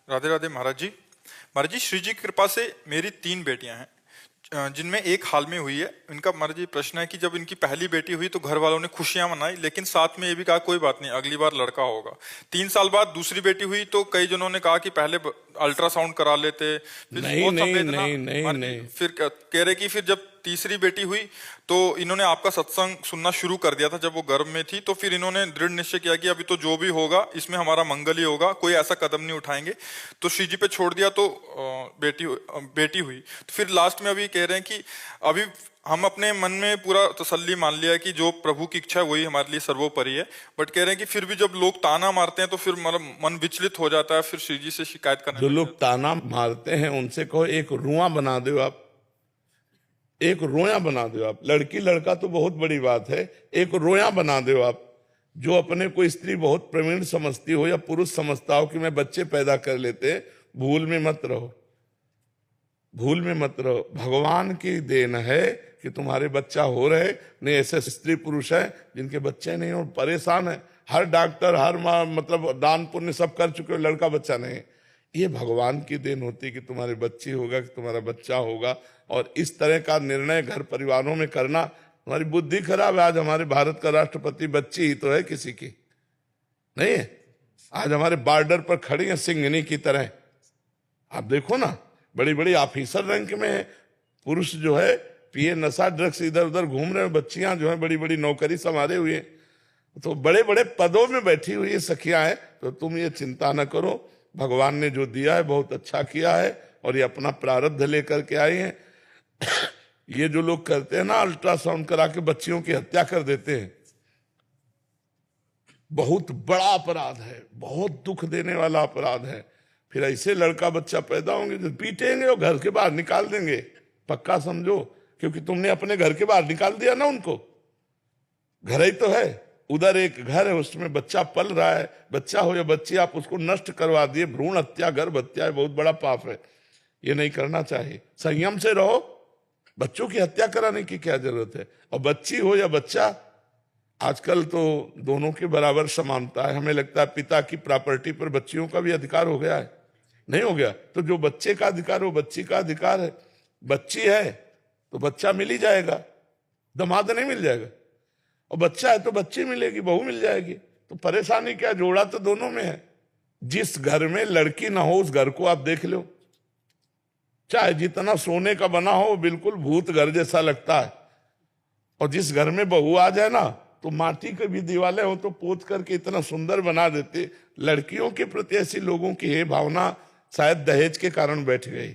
राधे राधे महाराज जी। महाराज जी, श्री जी की कृपा से मेरी 3 बेटियां हैं, जिनमें एक हाल में हुई है। इनका महाराज जी प्रश्न है कि जब इनकी पहली बेटी हुई तो घर वालों ने खुशियां मनाई, लेकिन साथ में ये भी कहा कोई बात नहीं, अगली बार लड़का होगा। 3 साल बाद दूसरी बेटी हुई तो कई जनों ने कहा कि पहले अल्ट्रासाउंड करा लेते, फिर नहीं बहुत नहीं संवेदना। नहीं नहीं महाराज जी, नहीं। फिर कह रहे कि फिर जब तीसरी बेटी हुई तो इन्होंने आपका सत्संग सुनना शुरू कर दिया था जब वो गर्भ में थी। तो फिर इन्होंने दृढ़ निश्चय किया कि अभी तो जो भी होगा इसमें हमारा मंगल ही होगा, कोई ऐसा कदम नहीं उठाएंगे। तो श्री जी पे छोड़ दिया तो बेटी हुई। तो फिर लास्ट में अभी कह रहे हैं कि अभी हम अपने मन में पूरा तसल्ली मान लिया है कि जो प्रभु की इच्छा है वही हमारे लिए सर्वोपरि है। बट कह रहे हैं कि फिर भी जब लोग ताना मारते हैं तो फिर मतलब मन विचलित हो जाता है, फिर श्री जी से शिकायत करने जो लग लोग ताना मारते हैं उनसे कहो एक रुआ बना दो आप, एक रोया बना दो आप। लड़की लड़का तो बहुत बड़ी बात है, एक रोया बना दो आप। जो अपने को स्त्री बहुत प्रवीण समझती हो या पुरुष समझता हो कि मैं बच्चे पैदा कर लेते हैं, भूल में मत रहो, भूल में मत रहो। भगवान की देन है कि तुम्हारे बच्चा हो रहे। नहीं, ऐसे स्त्री पुरुष है जिनके बच्चे नहीं हो, परेशान है। हर डॉक्टर हर मतलब दान पुण्य सब कर चुके हो, लड़का बच्चा नहीं। ये भगवान की देन होती कि तुम्हारे बच्ची होगा, कि तुम्हारा बच्चा होगा। और इस तरह का निर्णय घर परिवारों में करना, हमारी बुद्धि खराब है। आज हमारे भारत का राष्ट्रपति बच्ची ही तो है, किसी की नहीं है। आज हमारे बॉर्डर पर खड़ी है सिंघनी की तरह। आप देखो ना, बड़ी बड़ी ऑफिसर रैंक में है, पुरुष जो है पिए नशा ड्रग्स इधर उधर घूम रहे हैं, बच्चियां जो है बड़ी बड़ी नौकरी संभाले हुए, तो बड़े बड़े पदों में बैठी हुई सखियां हैं। तो तुम ये चिंता न करो, भगवान ने जो दिया है बहुत अच्छा किया है और ये अपना प्रारब्ध लेकर के आए हैं। ये जो लोग करते हैं ना, अल्ट्रासाउंड करा के बच्चियों की हत्या कर देते हैं, बहुत बड़ा अपराध है, बहुत दुख देने वाला अपराध है। फिर ऐसे लड़का बच्चा पैदा होंगे जो पीटेंगे और घर के बाहर निकाल देंगे, पक्का समझो। क्योंकि तुमने अपने घर के बाहर निकाल दिया ना उनको। घर ही तो है, उधर एक घर है, उसमें बच्चा पल रहा है, बच्चा हो या बच्ची, आप उसको नष्ट करवा दिए। भ्रूण हत्या, गर्भ हत्या है, बहुत बड़ा पाप है, ये नहीं करना चाहिए। संयम से रहो, बच्चों की हत्या कराने की क्या जरूरत है। और बच्ची हो या बच्चा, आजकल तो दोनों के बराबर समानता है। हमें लगता है पिता की प्रॉपर्टी पर बच्चियों का भी अधिकार हो गया है, नहीं हो गया। तो जो बच्चे का अधिकार हो, बच्ची का अधिकार है। बच्ची है तो बच्चा मिल ही जाएगा, दामाद नहीं मिल जाएगा। और बच्चा है तो बच्ची मिलेगी, बहू मिल जाएगी। तो परेशानी क्या, जोड़ा तो दोनों में है। जिस घर में लड़की ना हो उस घर को आप देख लो, चाहे जितना सोने का बना हो, बिल्कुल भूत घर जैसा लगता है। और जिस घर में बहू आ जाए ना, तो माटी के भी दीवारें हो तो पोत करके इतना सुंदर बना देते। लड़कियों के प्रति ऐसी लोगों की है भावना, शायद दहेज के कारण बैठ गई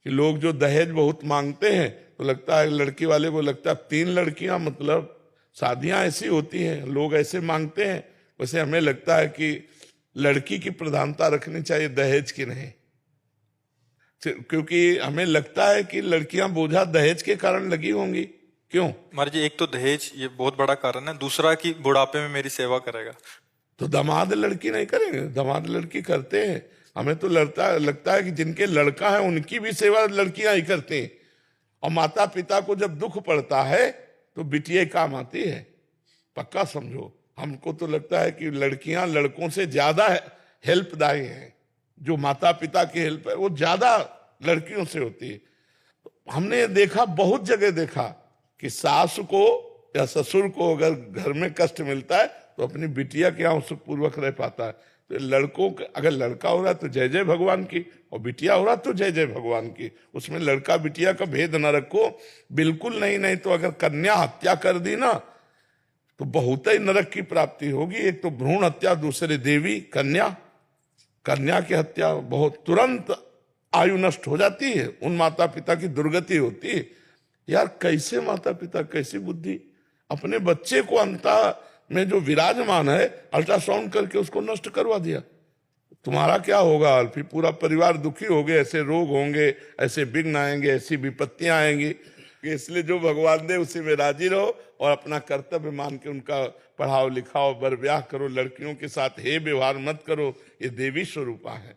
कि लोग जो दहेज बहुत मांगते हैं तो लगता है, लड़की वाले को लगता है 3 लड़कियां, मतलब शादियां ऐसी होती हैं, लोग ऐसे मांगते हैं। वैसे हमें लगता है कि लड़की की प्रधानता रखनी चाहिए, दहेज की नहीं। क्योंकि हमें लगता है कि लड़कियां बोझा दहेज के कारण लगी होंगी। क्यों महाराज जी, एक तो दहेज ये बहुत बड़ा कारण है, दूसरा कि बुढ़ापे में मेरी सेवा करेगा। तो दामाद लड़की नहीं करेंगे, दामाद लड़की करते हैं। हमें तो लगता है कि जिनके लड़का है उनकी भी सेवा लड़कियां ही करती हैं। और माता पिता को जब दुख पड़ता है तो बिटिया काम आती है, पक्का समझो। हमको तो लगता है कि लड़कियां लड़कों से ज्यादा हेल्पदायी हैं। जो माता पिता की हेल्प है वो ज्यादा लड़कियों से होती है। हमने देखा, बहुत जगह देखा कि सास को या ससुर को अगर घर में कष्ट मिलता है तो अपनी बिटिया के यहाँ सुखपूर्वक रह पाता है। तो लड़कों का, अगर लड़का हो रहा है तो जय जय भगवान की, और बिटिया हो रहा तो जय जय भगवान की। उसमें लड़का बिटिया का भेद न रखो, बिल्कुल नहीं। नहीं तो अगर कन्या हत्या कर दी ना तो बहुत ही नरक की प्राप्ति होगी। एक तो भ्रूण हत्या, दूसरे देवी कन्या। कन्या की हत्या बहुत तुरंत आयु नष्ट हो जाती है, उन माता पिता की दुर्गति होती है। यार कैसे माता पिता, कैसी बुद्धि, अपने बच्चे को अंतः में जो विराजमान है अल्ट्रासाउंड करके उसको नष्ट करवा दिया। तुम्हारा क्या होगा, फिर पूरा परिवार दुखी हो गए, ऐसे रोग होंगे, ऐसे विघ्न आएंगे, ऐसी विपत्तियां आएंगी। इसलिए जो भगवान दे उसी में राजी रहो और अपना कर्तव्य मान के उनका पढ़ाओ लिखाओ, बर ब्याह करो। लड़कियों के साथ हे व्यवहार मत करो, ये देवी स्वरूपा है।